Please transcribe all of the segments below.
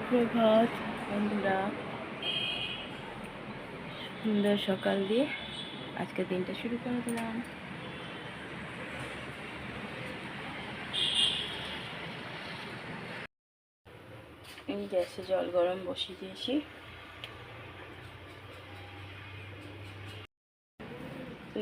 সুপ্রভাত বন্ধুরা, সুন্দর সকাল দিয়ে আজকে দিনটা শুরু করে দিলাম। এই গ্যাসে জল গরম বসিয়ে দিয়েছি।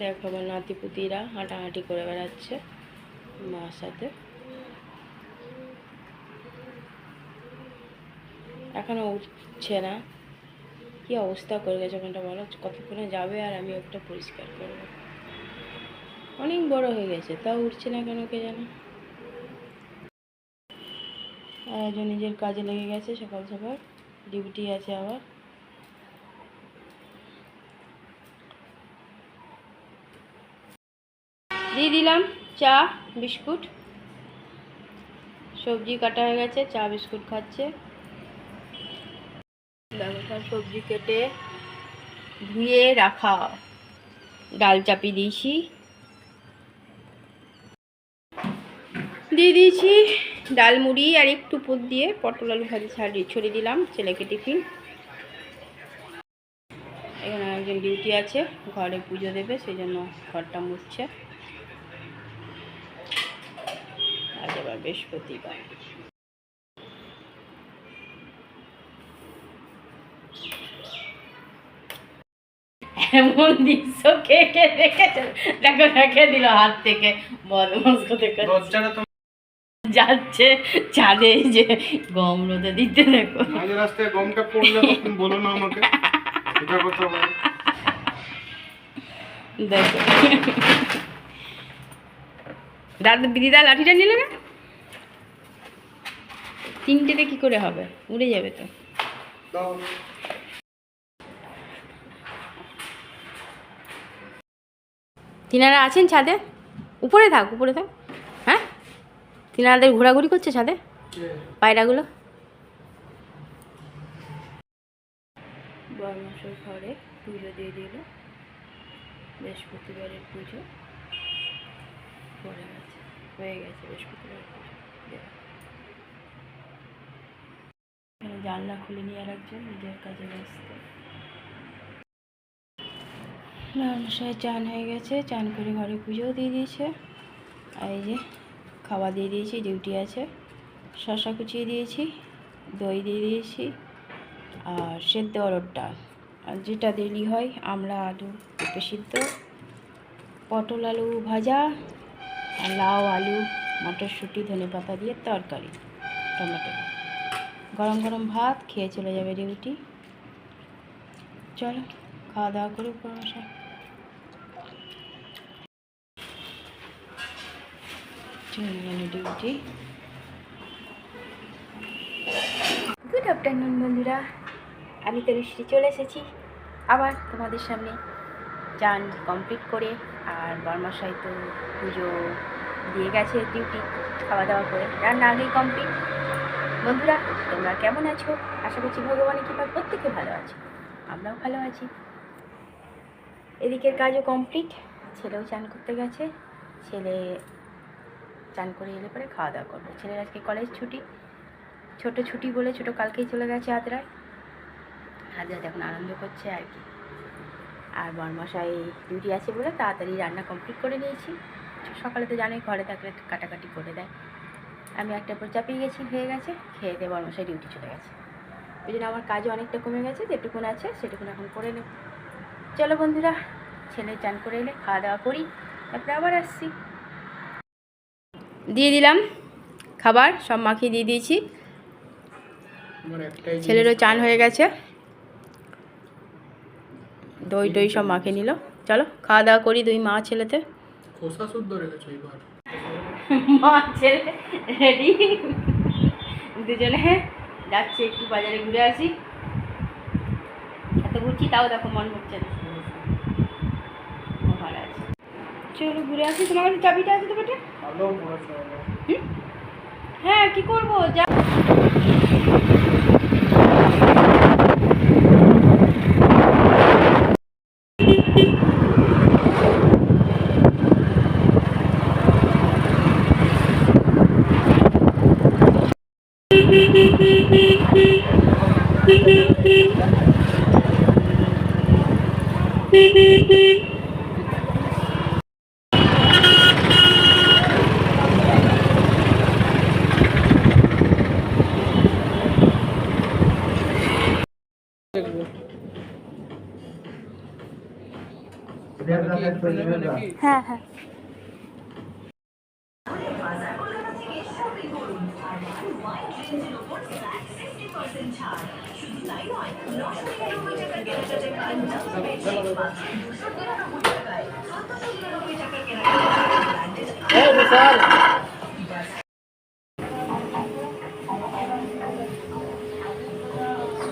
দেখো আমার নাতিপুতিরা হাঁটাহাঁটি করে বেড়াচ্ছে মার সাথে। এখনো উঠছে না, কি অবস্থা করে গেছে ওখানটা বলো। কতক্ষণে যাবে আর আমি ওটা পরিষ্কার করবো। অনেক বড় হয়ে গেছে তাও উঠছে না কেন কে জানে। আর একজন নিজের কাজে লেগে গেছে, সকাল সকাল ডিউটি আছে আবার। দিয়ে দিলাম চা বিস্কুট, সবজি কাটা হয়ে গেছে, চা বিস্কুট খাচ্ছে। সবজি কেটে ধুয়ে রাখা, ডাল চাপিয়ে দিয়েছি, দিয়ে দিয়েছি ডাল মুড়ি আর একটু পুর দিয়ে পটল আলু ভাজি ছড়িয়ে দিলাম ছেলেকে টিফিন। এখানে একজন ডিউটি আছে, ঘরে পুজো দেবে, সেই জন্য ঘরটা মুছছে। আজ আবার বৃহস্পতিবার। এমন দৃশ্য কে কে দেখেছে, দেখো রেখে দিল হাত থেকে, বদমাস থেকে যাচ্ছে ছাদে, যে গম রোদে দিতে। দেখো রাস্তায় গমটা পড়লে তখন বলো না আমাকে, এটা কথা বলো। দেখো দিদা লাঠিটা নিলে না, তিনটেতে কি করে হবে, উড়ে যাবে তো। তিনারা আছেন ছাদে, উপরে থাক উপরে থাক। হ্যাঁ, তিনাদের ঘোরাঘুরি করছে ছাদে পায়রাগুলো। বর্মশাই ঘরে পুজো দিয়ে দিল, বৃহস্পতিবারের পুজো পড়ে গেছে, হয়ে গেছে বৃহস্পতিবারের পুজো। জানলা খুলে নিয়ে রাখছে, নিজের কাজে ব্যস্ত। বর্মশাই চান হয়ে গেছে, চান করে ঘরে পুজোও দিয়ে দিয়েছে। আর এই যে খাওয়া দিয়ে দিয়েছি, ডিউটি আছে। শসা কুচিয়ে দিয়েছি, দই দিয়ে দিয়েছি, আর সেদ্ধ অরহর ডাল, আর যেটা ডেলি হয় আমরা আলু পেঁপে সিদ্ধ, পটল আলু ভাজা, আর লাউ আলু মটরশুঁটি ধনে পাতা দিয়ে তরকারি, টমেটো। গরম গরম ভাত খেয়ে চলে যাবে ডিউটি। চলো খাওয়া দাওয়া করে পরামর্শ। চলে গেল ডিউটি। গুড আফটারনুন বন্ধুরা, আমি তো তনুশ্রী চলে এসেছি আবার তোমাদের সামনে চান কমপ্লিট করে। আর বর্মশাই তো পুজো দিয়ে গেছে ডিউটি, খাওয়া দাওয়া করে রান্না আগেই কমপ্লিট। বন্ধুরা তোমরা কেমন আছো? আশা করছি ভগবানের কৃপায় প্রত্যেকে ভালো আছো, আমরাও ভালো আছি। এদিকের কাজও কমপ্লিট, ছেলেও চান করতে গেছে। ছেলে চান করে এলে পরে খাওয়া দাওয়া করবে। ছেলের আজকে কলেজ ছুটি, ছোট ছুটি বলে ছোট কালকেই চলে গেছে আদ্রায়। আদ্রায় এখন আনন্দ করছে আর কি। আর বর্মশাই ডিউটি আছে বলে তাড়াতাড়ি রান্না কমপ্লিট করে নিয়েছি। সকালে তো জানোই ঘরে থাকলে কাটাকাটি করে দেয়, আমি একটা পর চাপিয়ে গেছি, হয়ে গেছে। খেয়ে দিয়ে বর্মশাই ডিউটি চলে গেছে, ওই জন্য আমার কাজও অনেকটা কমে গেছে। যেটুকুন আছে সেটুকুন এখন করে নেব। চলো বন্ধুরা, ছেলে চান করে এলে খাওয়া দাওয়া করি, তারপরে আবার আসছি। দিয়ে দিলাম খাবার, সব মাখিয়ে দিয়ে দিয়েছি। ছেলেরও চান হয়ে গেছে, দই টই সব মাখিয়ে নিল। চলো খাওয়া দাওয়া করি দুই মা ছেলেতে। খোসা শুদ্ধ রেখেছো এবার, মা ছেলে রেডি, দুজনে যাচ্ছে একটু বাজারে ঘুরে আসি। এত ঘুরছি তাও দেখো মন হচ্ছে না, ভালো আছে। চলো ঘুরে আসি। তোমার কাছে চাবিটা আছে তো বেটা? হ্যাঁ কি করবো, যা হ্যাঁ হ্যাঁ।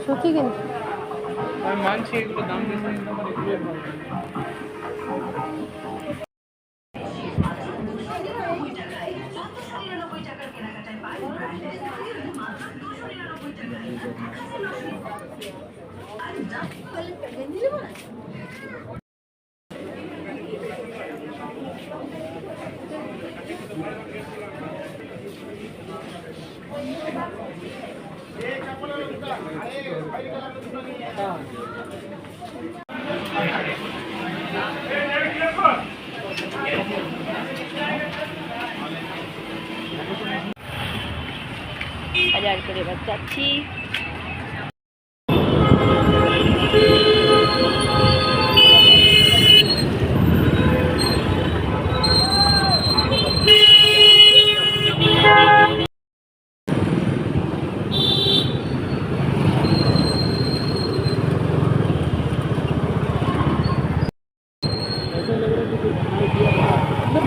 সত্যি কিন্তু আমি মানছি এগুলো দাম বেশি, কিন্তু আমার এগুলোই ভালো। বাজার করে এবার যাচ্ছি।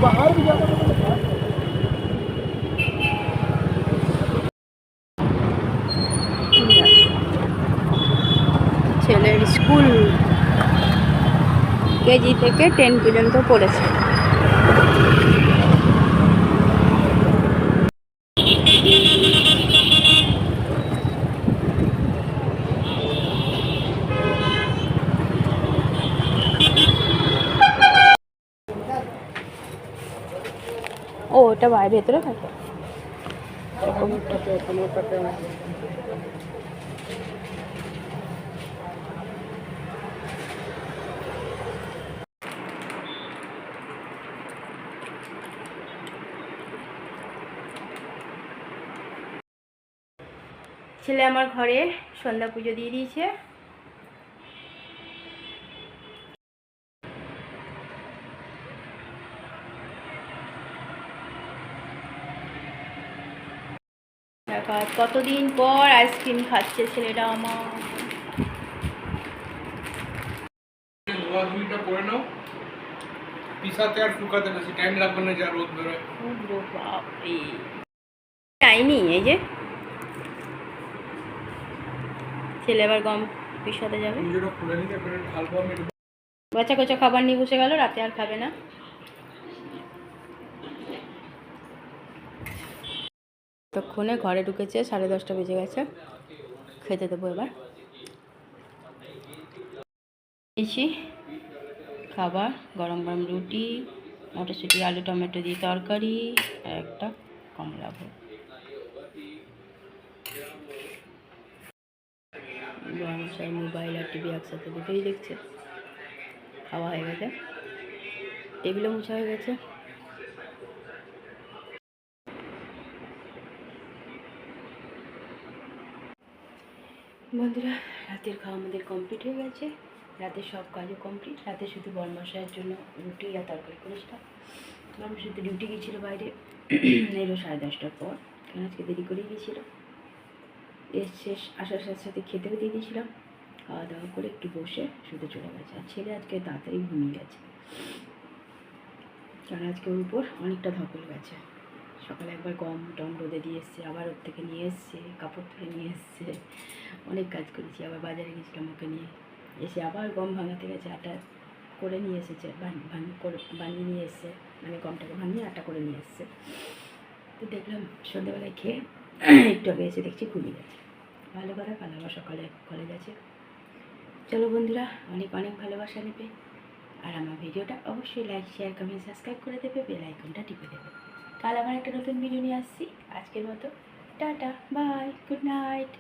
बाहर भी जाना ছেলের স্কুল কেজি থেকে 10 পর্যন্ত পড়েছে। ও ওটা ভেতরে থাকে। ছেলে আমার ঘরে সন্ধ্যা পুজো দিয়ে দিয়েছে। কতদিন পর আইসক্রিম খাচ্ছে ছেলেটা আমার। করে নাও, পিসাতে আর শুকাতে বেশি টাইম লাগবে না, যা রোদ বেরোয়। টাইনি এই যে ছেলে আবার গম পিসাতে যাবে। বাচ্চা কোচা খাবার নিয়ে বসে গেল, রাতে আর খাবে না। ততক্ষণে ঘরে ঢুকেছে, 10:30 বেজে গেছে। খেতে দেবো এবার। দিয়েছি খাবার, গরম গরম রুটি, মটরশুঁটি আলু টমেটো দিয়ে তরকারি, আর একটা কমলা ভোগ। মোবাইল আর টিভি একসাথে দুটোই দেখছে। খাওয়া হয়ে গেছে, টেবিলও মোছা হয়ে গেছে। বন্ধুরা, রাতের খাওয়া আমাদের কমপ্লিট হয়ে গেছে। রাতের সব কাজও কমপ্লিট। রাতে শুধু বরমশাইয়ের জন্য রুটি আর তরকারি করেছিলাম। বরমশাই তো ডিউটি গিয়েছিলো বাইরে, এলো 10:30টার পর, কারণ আজকে দেরি করেই গিয়েছিল। শেষ আসার সাথে সাথে খেতেও দিয়ে দিয়েছিলাম। খাওয়া দাওয়া করে একটু বসে শুতে চলে গেছে। আর ছেলে আজকে তাড়াতাড়ি ঘুমিয়ে গেছে, কারণ আজকে ওর উপর অনেকটা ধকল গেছে। সকালে একবার গম টম রোদে দিয়ে এসছে, আবার ওর থেকে নিয়ে এসছে, কাপড় তুলে নিয়ে এসছে, অনেক কাজ করেছি। আবার বাজারে গেছিলাম ওকে নিয়ে, এসে আবার গম ভাঙাতে গেছে, আটা করে নিয়ে এসেছে, বানিয়ে নিয়ে এসছে, মানে গমটাকে ভাঙিয়ে আটা করে নিয়ে এসছে। তো দেখলাম সন্ধ্যাবেলায় খেয়ে একটু আগে এসে দেখছি ঘুমিয়ে গেছে। ভালো কথা, কাল আবার সকালে কলেজ আছে। চলো বন্ধুরা, অনেক অনেক ভালোবাসা নেবে, আর আমার ভিডিওটা অবশ্যই লাইক শেয়ার কমেন্ট সাবস্ক্রাইব করে দেবে, বেল আইকনটা টিপে দেবে। কাল আবার একটা নতুন ভিডিও নিয়ে আসছি। আজকের মতো টাটা, বাই, গুড নাইট।